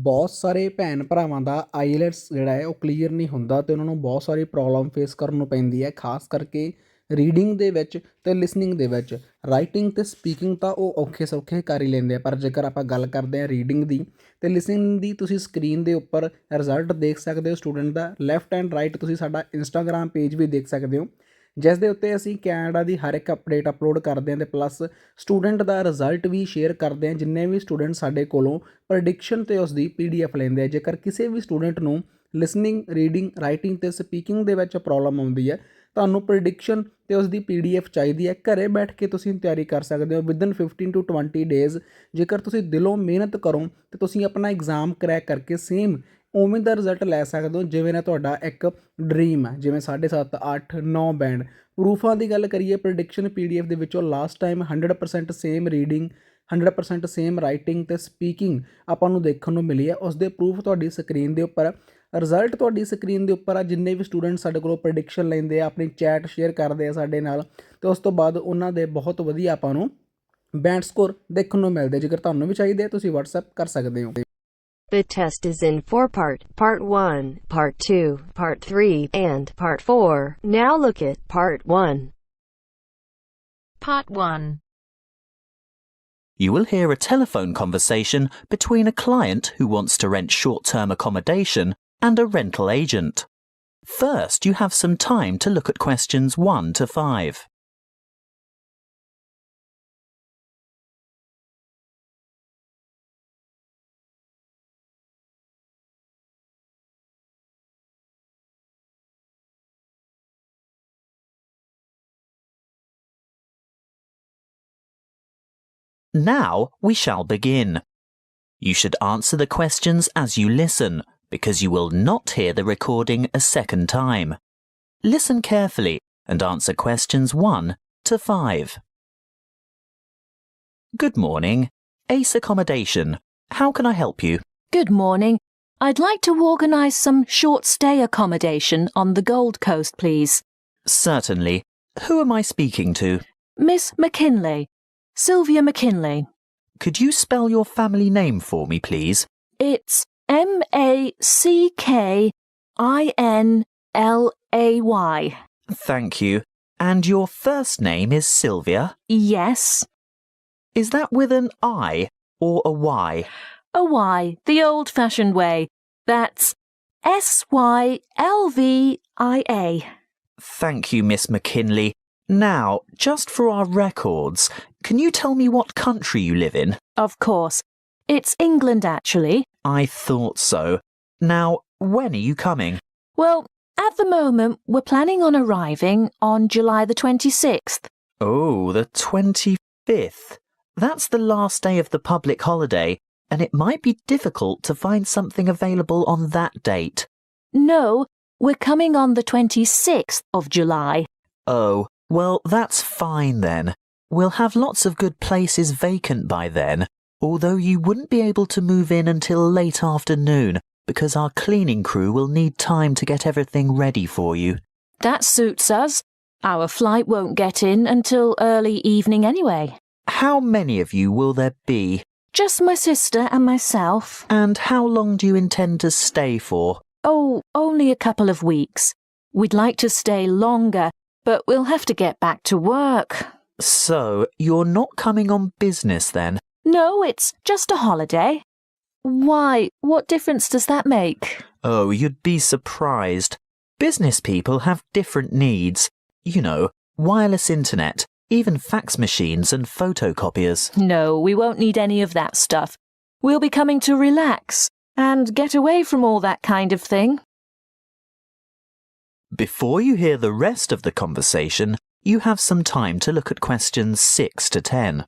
ਬਹੁਤ ਸਾਰੇ ਭੈਣ ਭਰਾਵਾਂ ਦਾ ਆਈਲੈਟਸ ਜਿਹੜਾ ਹੈ ਉਹ ਕਲੀਅਰ ਨਹੀਂ ਹੁੰਦਾ ਅਤੇ ਉਹਨਾਂ ਨੂੰ ਬਹੁਤ ਸਾਰੀ ਪ੍ਰੋਬਲਮ ਫੇਸ ਕਰਨ ਨੂੰ ਪੈਂਦੀ ਹੈ, ਖਾਸ ਕਰਕੇ ਰੀਡਿੰਗ ਦੇ ਵਿੱਚ ਅਤੇ ਲਿਸਨਿੰਗ ਦੇ ਵਿੱਚ। ਰਾਈਟਿੰਗ ਅਤੇ ਸਪੀਕਿੰਗ ਤਾਂ ਉਹ ਔਖੇ ਸੌਖੇ ਕਰ ਹੀ ਲੈਂਦੇ ਆ, ਪਰ ਜੇਕਰ ਆਪਾਂ ਗੱਲ ਕਰਦੇ ਹਾਂ ਰੀਡਿੰਗ ਦੀ ਅਤੇ ਲਿਸਨਿੰਗ ਦੀ, ਤੁਸੀਂ ਸਕਰੀਨ ਦੇ ਉੱਪਰ ਰਿਜ਼ਲਟ ਦੇਖ ਸਕਦੇ ਹੋ ਸਟੂਡੈਂਟ ਦਾ। ਲੈਫਟ ਐਂਡ ਰਾਈਟ ਤੁਸੀਂ ਸਾਡਾ ਇੰਸਟਾਗ੍ਰਾਮ ਪੇਜ ਵੀ ਦੇਖ ਸਕਦੇ ਹੋ, ਜਿਸ ਦੇ ਉੱਤੇ ਅਸੀਂ ਕੈਨੇਡਾ ਦੀ ਹਰ ਇੱਕ ਅਪਡੇਟ ਅਪਲੋਡ ਕਰਦੇ ਹਾਂ ਅਤੇ ਪਲੱਸ ਸਟੂਡੈਂਟ ਦਾ ਰਿਜ਼ਲਟ ਵੀ ਸ਼ੇਅਰ ਕਰਦੇ ਹਾਂ। ਜਿੰਨੇ ਵੀ ਸਟੂਡੈਂਟ ਸਾਡੇ ਕੋਲੋਂ ਪ੍ਰੈਡਿਕਸ਼ਨ ਅਤੇ ਉਸ ਦੀ PDF ਲੈਂਦੇ ਆ, ਜੇਕਰ ਕਿਸੇ ਵੀ ਸਟੂਡੈਂਟ ਨੂੰ ਲਿਸਨਿੰਗ, ਰੀਡਿੰਗ, ਰਾਈਟਿੰਗ ਅਤੇ ਸਪੀਕਿੰਗ ਦੇ ਵਿੱਚ ਪ੍ਰੋਬਲਮ ਆਉਂਦੀ ਹੈ, ਤੁਹਾਨੂੰ ਪ੍ਰੈਡਿਕਸ਼ਨ ਅਤੇ ਉਸ ਦੀ PDF ਚਾਹੀਦੀ ਹੈ, ਘਰੇ ਬੈਠ ਕੇ ਤੁਸੀਂ ਤਿਆਰੀ ਕਰ ਸਕਦੇ ਹੋ ਵਿਦਨ 15 to 20 ਡੇਜ਼। ਜੇਕਰ ਤੁਸੀਂ ਦਿਲੋਂ ਮਿਹਨਤ ਕਰੋ ਤਾਂ ਤੁਸੀਂ ਆਪਣਾ ਐਗਜ਼ਾਮ ਕਰੈਕ ਕਰਕੇ ਸੇਮ ਉਵੇਂ ਦਾ ਰਿਜ਼ਲਟ ਲੈ ਸਕਦੇ ਹੋ ਜਿਵੇਂ ਨਾ ਤੁਹਾਡਾ ਇੱਕ ਡਰੀਮ ਹੈ, ਜਿਵੇਂ 7.5, 8, 9 ਬੈਂਡ। ਪ੍ਰੂਫਾਂ ਦੀ ਗੱਲ ਕਰੀਏ, ਪ੍ਰੈਡਿਕਸ਼ਨ PDF ਦੇ ਵਿੱਚੋਂ last time 100% same reading, 100% same writing ਅਤੇ ਸਪੀਕਿੰਗ ਆਪਾਂ ਨੂੰ ਦੇਖਣ ਨੂੰ ਮਿਲੀ ਹੈ। ਉਸ ਦੇ ਪ੍ਰੂਫ ਤੁਹਾਡੀ ਸਕਰੀਨ ਦੇ ਉੱਪਰ, ਰਿਜ਼ਲਟ ਤੁਹਾਡੀ ਸਕਰੀਨ ਦੇ ਉੱਪਰ ਆ। ਜਿੰਨੇ ਵੀ ਸਟੂਡੈਂਟ ਸਾਡੇ ਕੋਲੋਂ ਪ੍ਰੈਡਿਕਸ਼ਨ ਲੈਂਦੇ ਆ, ਆਪਣੀ ਚੈਟ ਸ਼ੇਅਰ ਕਰਦੇ ਆ ਸਾਡੇ ਨਾਲ, ਅਤੇ ਉਸ ਤੋਂ ਬਾਅਦ ਉਹਨਾਂ ਦੇ ਬਹੁਤ ਵਧੀਆ ਆਪਾਂ ਨੂੰ ਬੈਂਡ ਸਕੋਰ ਦੇਖਣ ਨੂੰ ਮਿਲਦੇ। ਜੇਕਰ ਤੁਹਾਨੂੰ ਵੀ ਚਾਹੀਦੇ ਤੁਸੀਂ WhatsApp ਕਰ ਸਕਦੇ ਹੋ। The test is in 4 part 1, part 2, part 3, and part 4. Now look at part 1. Part 1. You will hear a telephone conversation between a client who wants to rent short-term accommodation and a rental agent. First, you have some time to look at questions 1 to 5. Now we shall begin. You should answer the questions as you listen, because you will not hear the recording a second time. Listen carefully and answer questions 1 to 5. Good morning. Ace Accommodation. How can I help you? Good morning. I'd like to organise some short stay accommodation on the Gold Coast, please. Certainly. Who am I speaking to? Miss McKinley. Sylvia McKinley. Could you spell your family name for me, please? It's MacKinlay. Thank you. And your first name is Sylvia? Yes. Is that with an I or a Y? A Y, the old-fashioned way. That's SYLVIA. Thank you, Miss McKinley. Now, just for our records, can you tell me what country you live in? Of course. It's England, actually. I thought so. Now, when are you coming? Well, at the moment, we're planning on arriving on July the 26th. Oh, the 25th. That's the last day of the public holiday, and it might be difficult to find something available on that date. No, we're coming on the 26th of July. Oh, well, that's fine then. We'll have lots of good places vacant by then, although you wouldn't be able to move in until late afternoon because our cleaning crew will need time to get everything ready for you. That suits us. Our flight won't get in until early evening anyway. How many of you will there be? Just my sister and myself. And how long do you intend to stay for? Oh, only a couple of weeks. We'd like to stay longer, but we'll have to get back to work. So, you're not coming on business then? No, it's just a holiday. Why? What difference does that make? Oh, you'd be surprised. Business people have different needs. You know, wireless internet, even fax machines and photocopiers. No, we won't need any of that stuff. We'll be coming to relax and get away from all that kind of thing. Before you hear the rest of the conversation, you have some time to look at questions 6 to 10.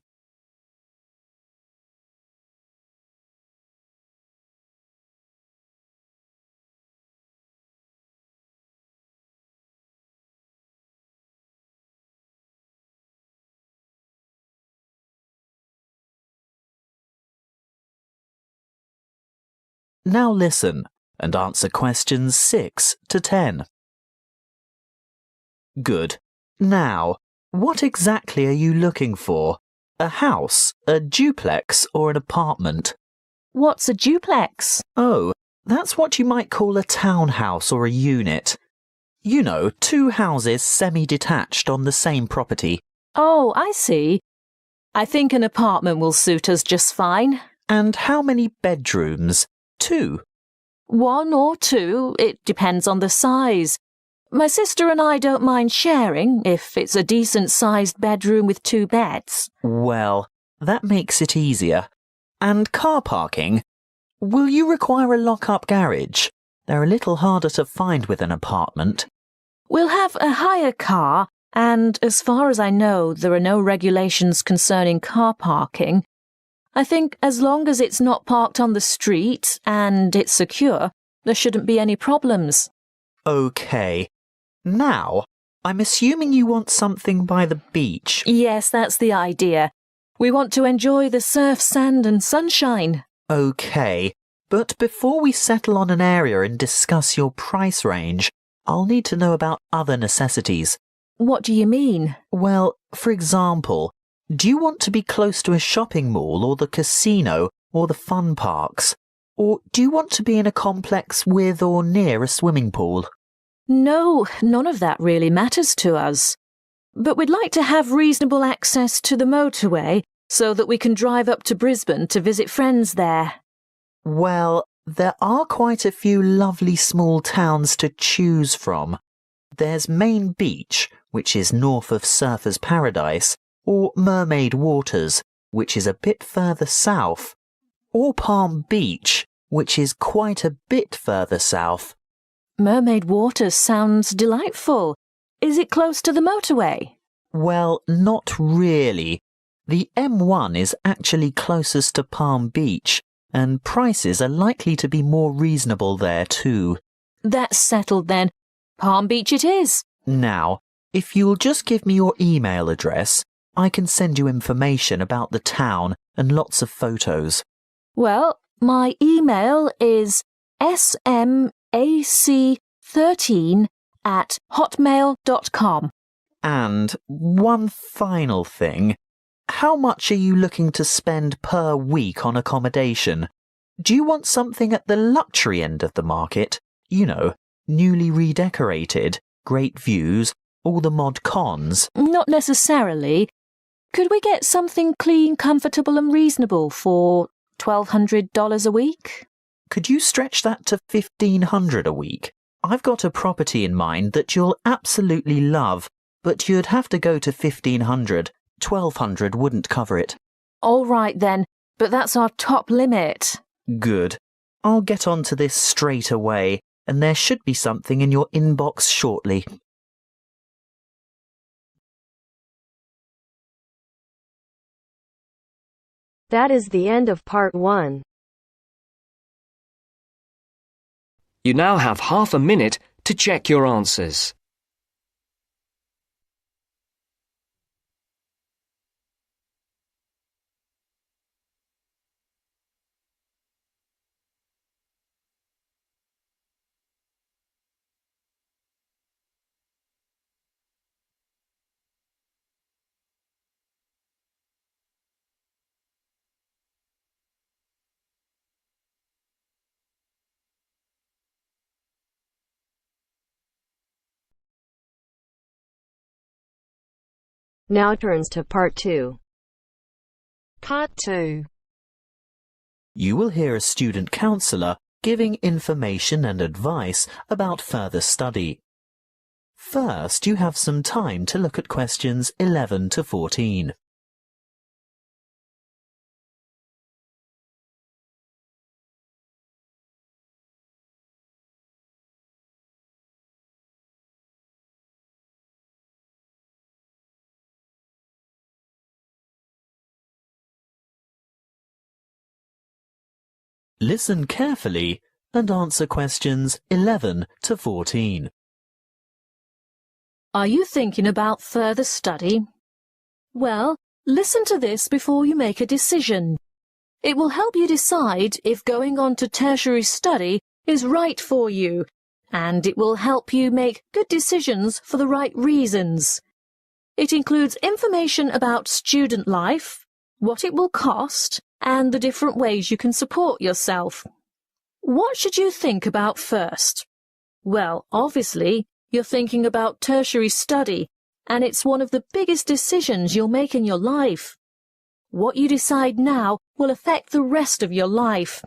Now listen and answer questions 6 to 10. Good. Now, what exactly are you looking for? A house, a duplex, or an apartment? What's a duplex? Oh, that's what you might call a townhouse or a unit. You know, two houses semi-detached on the same property. Oh, I see. I think an apartment will suit us just fine. And how many bedrooms? 2. 1 or 2, it depends on the size. My sister and I don't mind sharing if it's a decent-sized bedroom with 2 beds. Well, that makes it easier. And car parking? Will you require a lock-up garage? They're a little harder to find with an apartment. We'll have a hire car, and as far as I know, there are no regulations concerning car parking. I think as long as it's not parked on the street and it's secure, there shouldn't be any problems. OK. Now, I'm assuming you want something by the beach. Yes, that's the idea. We want to enjoy the surf, sand and sunshine. OK, but before we settle on an area and discuss your price range, I'll need to know about other necessities. What do you mean? Well, for example, do you want to be close to a shopping mall or the casino or the fun parks? Or do you want to be in a complex with or near a swimming pool? No, none of that really matters to us. But we'd like to have reasonable access to the motorway so that we can drive up to Brisbane to visit friends there. Well, there are quite a few lovely small towns to choose from. There's Main Beach, which is north of Surfer's Paradise, or Mermaid Waters, which is a bit further south, or Palm Beach, which is quite a bit further south. Mermaid Waters sounds delightful. Is it close to the motorway? Well, not really. The M1 is actually closest to Palm Beach, and prices are likely to be more reasonable there too. That's settled then. Palm Beach it is. Now, if you'll just give me your email address, I can send you information about the town and lots of photos. Well, my email is smac13@hotmail.com. And one final thing. How much are you looking to spend per week on accommodation? Do you want something at the luxury end of the market? You know, newly redecorated, great views, all the mod cons? Not necessarily. Could we get something clean, comfortable and reasonable for $1,200 a week? Could you stretch that to $1,500 a week? I've got a property in mind that you'll absolutely love, but you'd have to go to $1,500. $1,200 wouldn't cover it. All right then, but that's our top limit. Good. I'll get onto this straight away, and there should be something in your inbox shortly. That is the end of part 1. You now have half a minute to check your answers. Now turns to part 2. Part 2. You will hear a student counsellor giving information and advice about further study. First, you have some time to look at questions 11 to 14. Listen carefully and answer questions 11 to 14. Are you thinking about further study? Well, listen to this before you make a decision. It will help you decide if going on to tertiary study is right for you, and it will help you make good decisions for the right reasons. It includes information about student life, what it will cost, and the different ways you can support yourself. What should you think about first? Well, obviously, you're thinking about tertiary study, and it's one of the biggest decisions you'll make in your life. What you decide now will affect the rest of your life.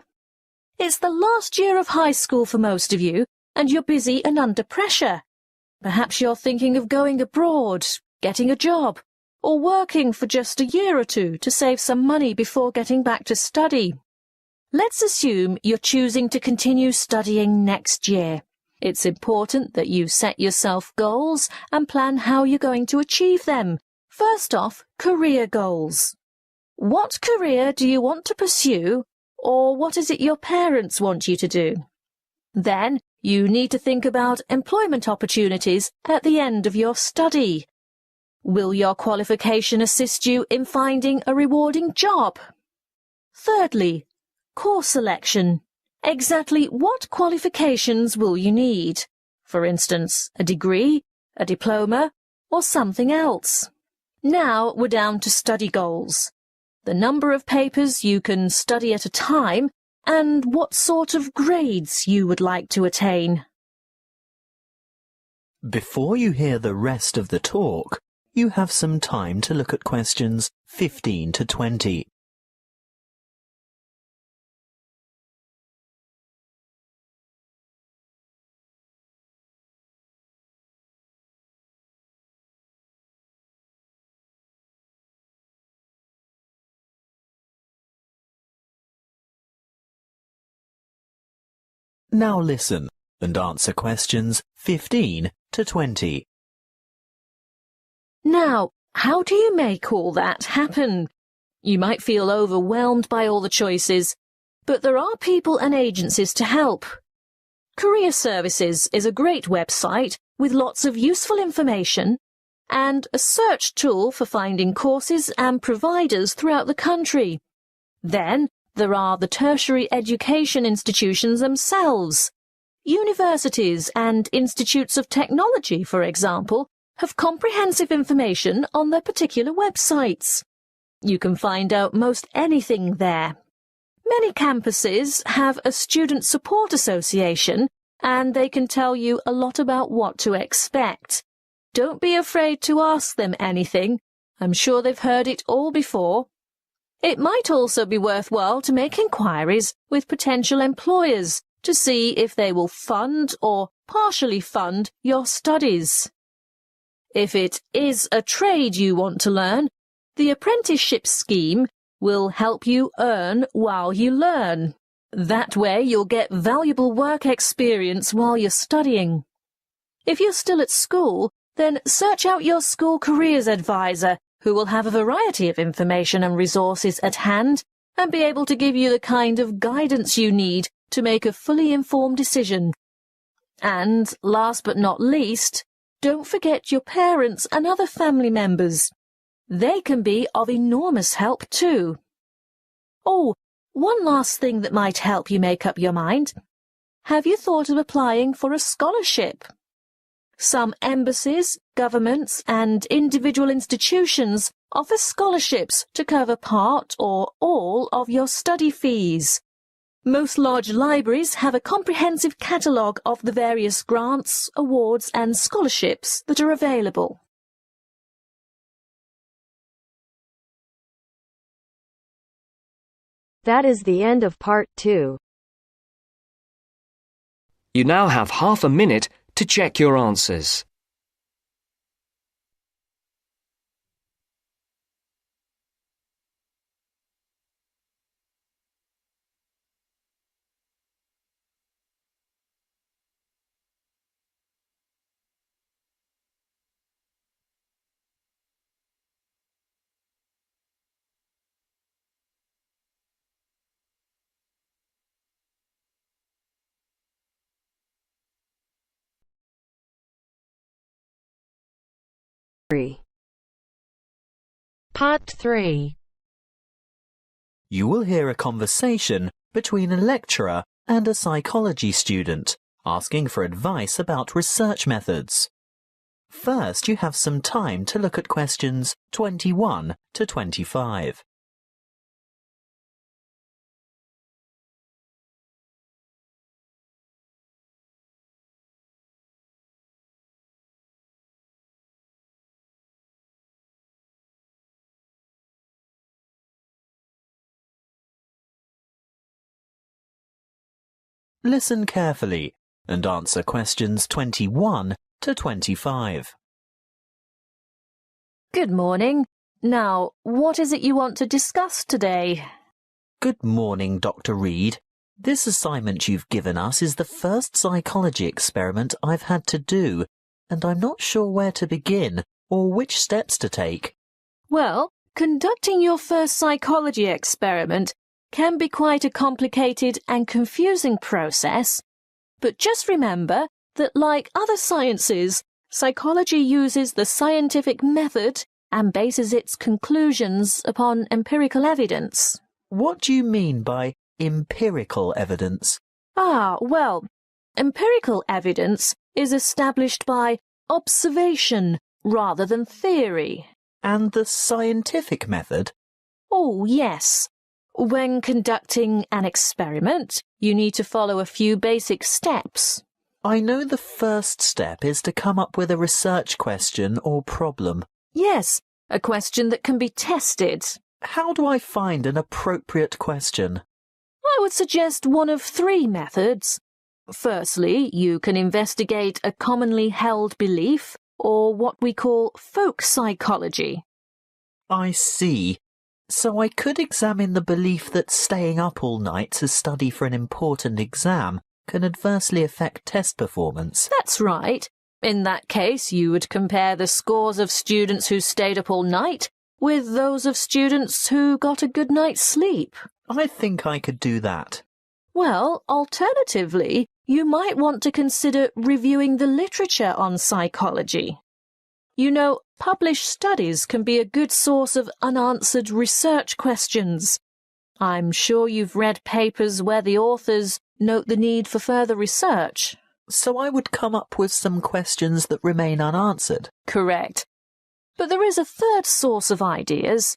It's the last year of high school for most of you, and you're busy and under pressure. Perhaps you're thinking of going abroad, getting a job, or working for just a year or two to save some money before getting back to study. Let's assume you're choosing to continue studying next year. It's important that you set yourself goals and plan how you're going to achieve them. First off, career goals. What career do you want to pursue, or what is it your parents want you to do? Then, you need to think about employment opportunities at the end of your study. Will your qualification assist you in finding a rewarding job? Thirdly, course selection. Exactly what qualifications will you need? For instance, a degree, a diploma, or something else. Now we're down to study goals. The number of papers you can study at a time, and what sort of grades you would like to attain. Before you hear the rest of the talk, you have some time to look at questions 15 to 20. Now listen and answer questions 15 to 20. Now, how do you make all that happen? You might feel overwhelmed by all the choices, but there are people and agencies to help. Career Services is a great website with lots of useful information and a search tool for finding courses and providers throughout the country. Then, there are the tertiary education institutions themselves. Universities and institutes of technology, for example, have comprehensive information on their particular websites. You can find out most anything there. Many campuses have a student support association, and they can tell you a lot about what to expect. Don't be afraid to ask them anything. I'm sure they've heard it all before. It might also be worthwhile to make inquiries with potential employers to see if they will fund or partially fund your studies. If it is a trade you want to learn, the apprenticeship scheme will help you earn while you learn. That way you'll get valuable work experience while you're studying. If you're still at school, then search out your school careers advisor, who will have a variety of information and resources at hand and be able to give you the kind of guidance you need to make a fully informed decision. And, last but not least, don't forget your parents and other family members. They can be of enormous help too. Oh, one last thing that might help you make up your mind. Have you thought of applying for a scholarship? Some embassies, governments, and individual institutions offer scholarships to cover part or all of your study fees. Most large libraries have a comprehensive catalogue of the various grants, awards, and scholarships that are available. That is the end of part 2. You now have half a minute to check your answers. Part 3. You will hear a conversation between a lecturer and a psychology student asking for advice about research methods. First, you have some time to look at questions 21 to 25. Listen carefully and answer questions 21 to 25. Good morning. Now, what is it you want to discuss today? Good morning, Dr. Reed. This assignment you've given us is the first psychology experiment I've had to do, and I'm not sure where to begin or which steps to take. Well, conducting your first psychology experiment can be quite a complicated and confusing process, but just remember that like other sciences, psychology uses the scientific method and bases its conclusions upon empirical evidence. What do you mean by empirical evidence? Well, empirical evidence is established by observation rather than theory. And the scientific method? Oh, yes. When conducting an experiment, you need to follow a few basic steps. I know the first step is to come up with a research question or problem. Yes, a question that can be tested. How do I find an appropriate question? I would suggest one of three methods. Firstly, you can investigate a commonly held belief, or what we call folk psychology. I see. So I could examine the belief that staying up all night to study for an important exam can adversely affect test performance. That's right. In that case, you would compare the scores of students who stayed up all night with those of students who got a good night's sleep. I think I could do that. Well, alternatively, you might want to consider reviewing the literature on psychology. You know, published studies can be a good source of unanswered research questions. I'm sure you've read papers where the authors note the need for further research. So I would come up with some questions that remain unanswered. Correct. But there is a third source of ideas.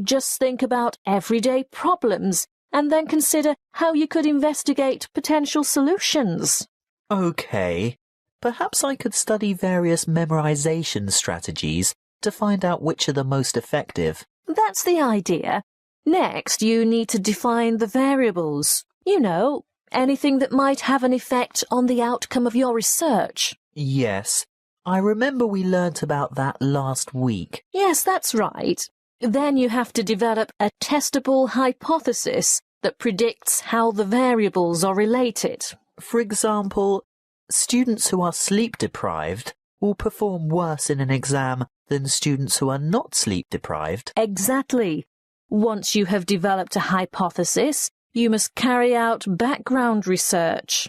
Just think about everyday problems and then consider how you could investigate potential solutions. Okay. Perhaps I could study various memorization strategies to find out which are the most effective. That's the idea. Next, you need to define the variables. You know, anything that might have an effect on the outcome of your research. Yes, I remember we learnt about that last week. Yes, that's right. Then you have to develop a testable hypothesis that predicts how the variables are related. For example, students who are sleep-deprived will perform worse in an exam than students who are not sleep-deprived. Exactly. Once you have developed a hypothesis, you must carry out background research.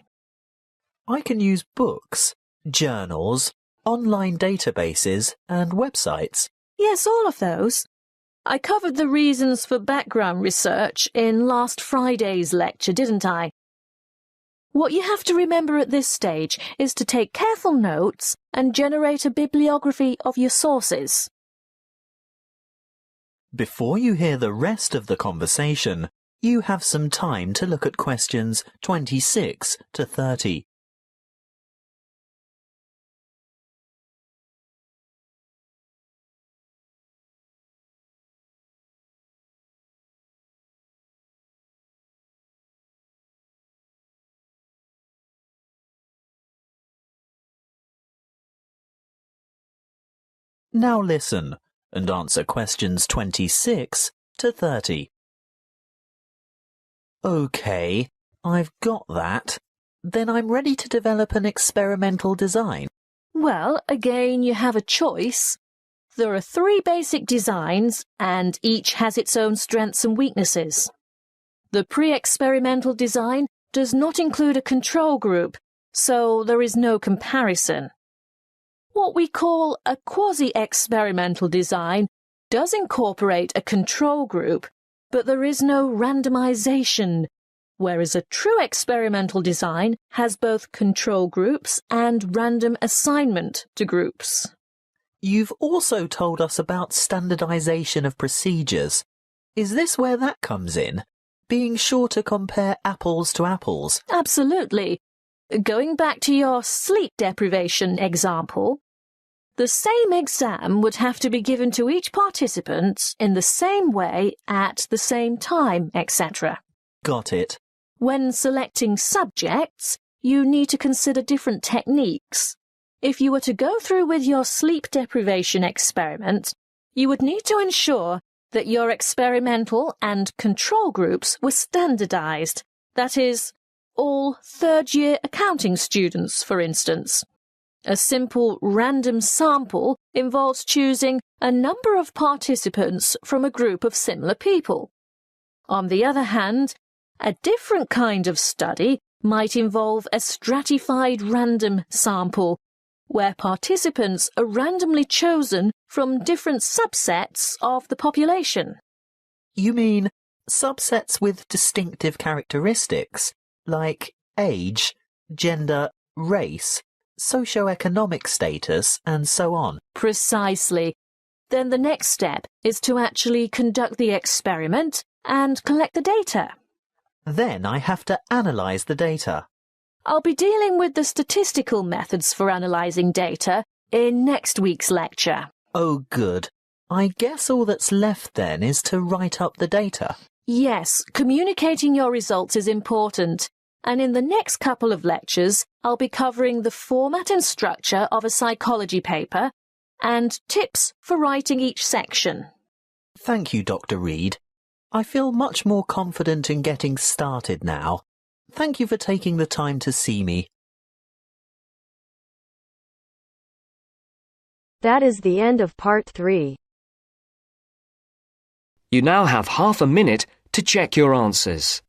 I can use books, journals, online databases, and websites. Yes, all of those. I covered the reasons for background research in last Friday's lecture, didn't I? What you have to remember at this stage is to take careful notes and generate a bibliography of your sources. Before you hear the rest of the conversation, you have some time to look at questions 26 to 30. Now listen and answer questions 26 to 30. OK, I've got that. Then I'm ready to develop an experimental design. Well, again, you have a choice. There are three basic designs, and each has its own strengths and weaknesses. The pre-experimental design does not include a control group, so there is no comparison. What we call a quasi-experimental design does incorporate a control group, but there is no randomization, whereas a true experimental design has both control groups and random assignment to groups. You've also told us about standardization of procedures. Is this where that comes in? Being sure to compare apples to apples? Absolutely. Going back to your sleep deprivation example, the same exam would have to be given to each participant in the same way at the same time, etc. Got it. When selecting subjects, you need to consider different techniques. If you were to go through with your sleep deprivation experiment, you would need to ensure that your experimental and control groups were standardized, that is, all third-year accounting students, for instance. A simple random sample involves choosing a number of participants from a group of similar people. On the other hand, a different kind of study might involve a stratified random sample, where participants are randomly chosen from different subsets of the population. You mean subsets with distinctive characteristics, like age, gender, race, socioeconomic status, and so on? Precisely. Then the next step is to actually conduct the experiment and collect the data. Then I have to analyse the data. I'll be dealing with the statistical methods for analysing data in next week's lecture. Oh, good. I guess all that's left then is to write up the data. Yes, communicating your results is important, and in the next couple of lectures, I'll be covering the format and structure of a psychology paper and tips for writing each section. Thank you, Dr. Reed. I feel much more confident in getting started now. Thank you for taking the time to see me. That is the end of part 3. You now have half a minute to check your answers.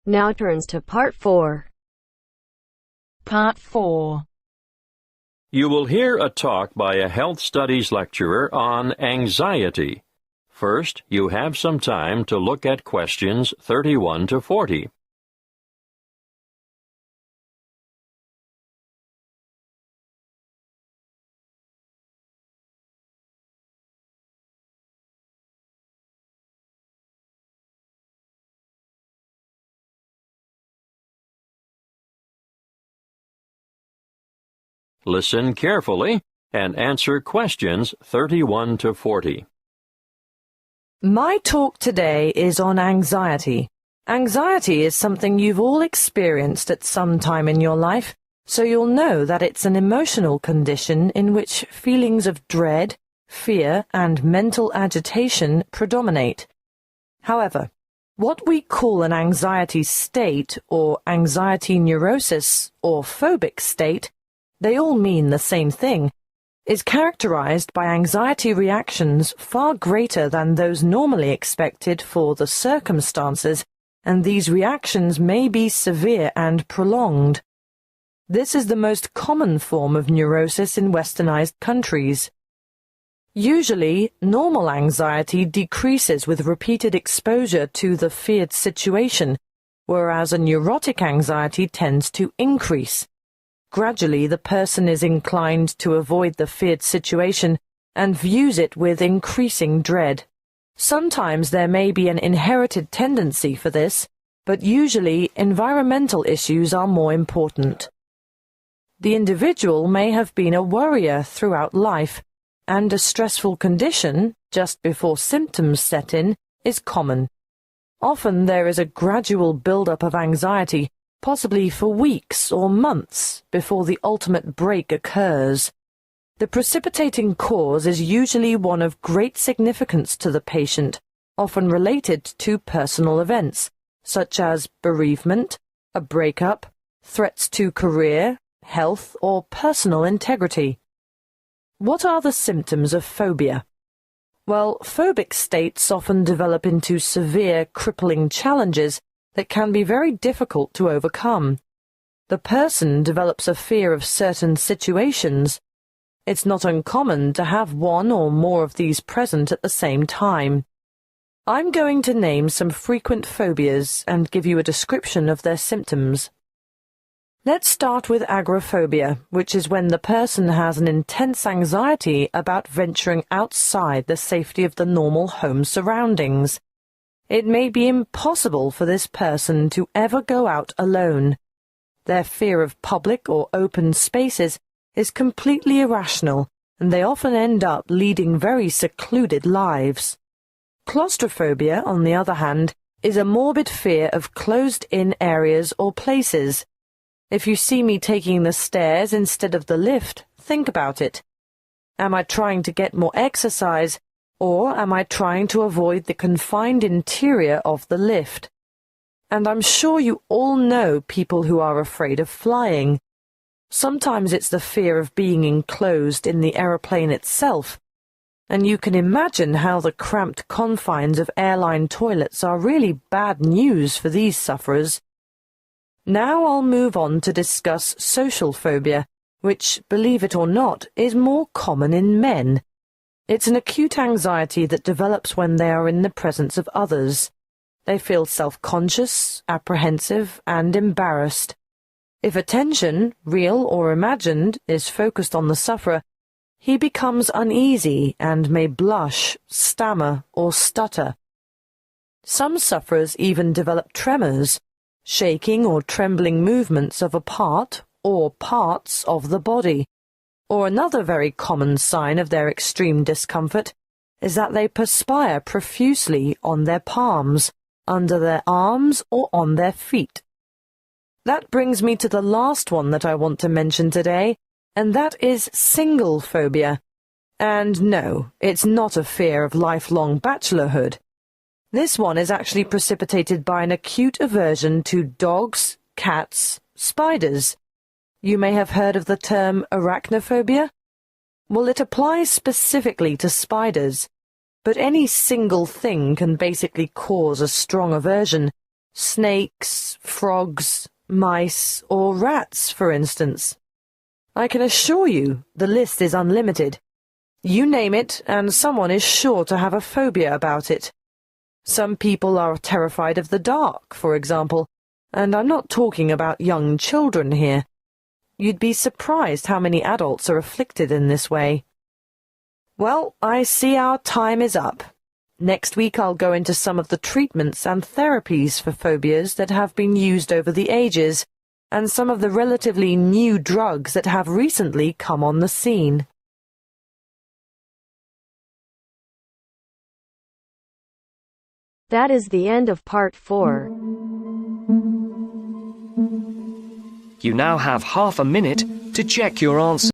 Now turns to part 4. Part 4. You will hear a talk by a health studies lecturer on anxiety. First, you have some time to look at questions 31 to 40. Listen carefully and answer questions 31 to 40. My talk today is on anxiety. Anxiety is something you've all experienced at some time in your life, so you'll know that it's an emotional condition in which feelings of dread, fear, and mental agitation predominate. However, what we call an anxiety state, or anxiety neurosis, or phobic state, they all mean the same thing, is characterized by anxiety reactions far greater than those normally expected for the circumstances, and these reactions may be severe and prolonged. This is the most common form of neurosis in westernized countries. Usually, normal anxiety decreases with repeated exposure to the feared situation, whereas a neurotic anxiety tends to increase. Gradually, the person is inclined to avoid the feared situation and views it with increasing dread. Sometimes there may be an inherited tendency for this, but usually environmental issues are more important. The individual may have been a worrier throughout life, and a stressful condition, just before symptoms set in, is common. Often there is a gradual build-up of anxiety, possibly for weeks or months, before the ultimate break occurs. The precipitating cause is usually one of great significance to the patient, often related to personal events, such as bereavement, a breakup, threats to career, health, or personal integrity. What are the symptoms of phobia? Well, phobic states often develop into severe, crippling challenges that can be very difficult to overcome. The person develops a fear of certain situations. It's not uncommon to have one or more of these present at the same time. I'm going to name some frequent phobias and give you a description of their symptoms. Let's start with agoraphobia, which is when the person has an intense anxiety about venturing outside the safety of the normal home surroundings. It may be impossible for this person to ever go out alone. Their fear of public or open spaces is completely irrational, and they often end up leading very secluded lives. Claustrophobia, on the other hand, is a morbid fear of closed-in areas or places. If you see me taking the stairs instead of the lift, think about it. Am I trying to get more exercise, or am I trying to avoid the confined interior of the lift? And I'm sure you all know people who are afraid of flying. Sometimes it's the fear of being enclosed in the aeroplane itself, and you can imagine how the cramped confines of airline toilets are really bad news for these sufferers. Now I'll move on to discuss social phobia, which, believe it or not, is more common in men. It's an acute anxiety that develops when they are in the presence of others. They feel self-conscious, apprehensive, and embarrassed. If attention, real or imagined, is focused on the sufferer, he becomes uneasy and may blush, stammer, or stutter. Some sufferers even develop tremors, shaking or trembling movements of a part or parts of the body. Or another very common sign of their extreme discomfort is that they perspire profusely on their palms, under their arms, or on their feet. That brings me to the last one that I want to mention today, and that is single phobia. And no, it's not a fear of lifelong bachelorhood. This one is actually precipitated by an acute aversion to dogs, cats, spiders. You may have heard of the term arachnophobia. Well, it applies specifically to spiders, but any single thing can basically cause a strong aversion. Snakes, frogs, mice, or rats, for instance. I can assure you the list is unlimited. You name it, and someone is sure to have a phobia about it. Some people are terrified of the dark, for example, and I'm not talking about young children here. You'd be surprised how many adults are afflicted in this way. Well, I see our time is up. Next week I'll go into some of the treatments and therapies for phobias that have been used over the ages, and some of the relatively new drugs that have recently come on the scene. That is the end of part 4. You now have half a minute to check your answers.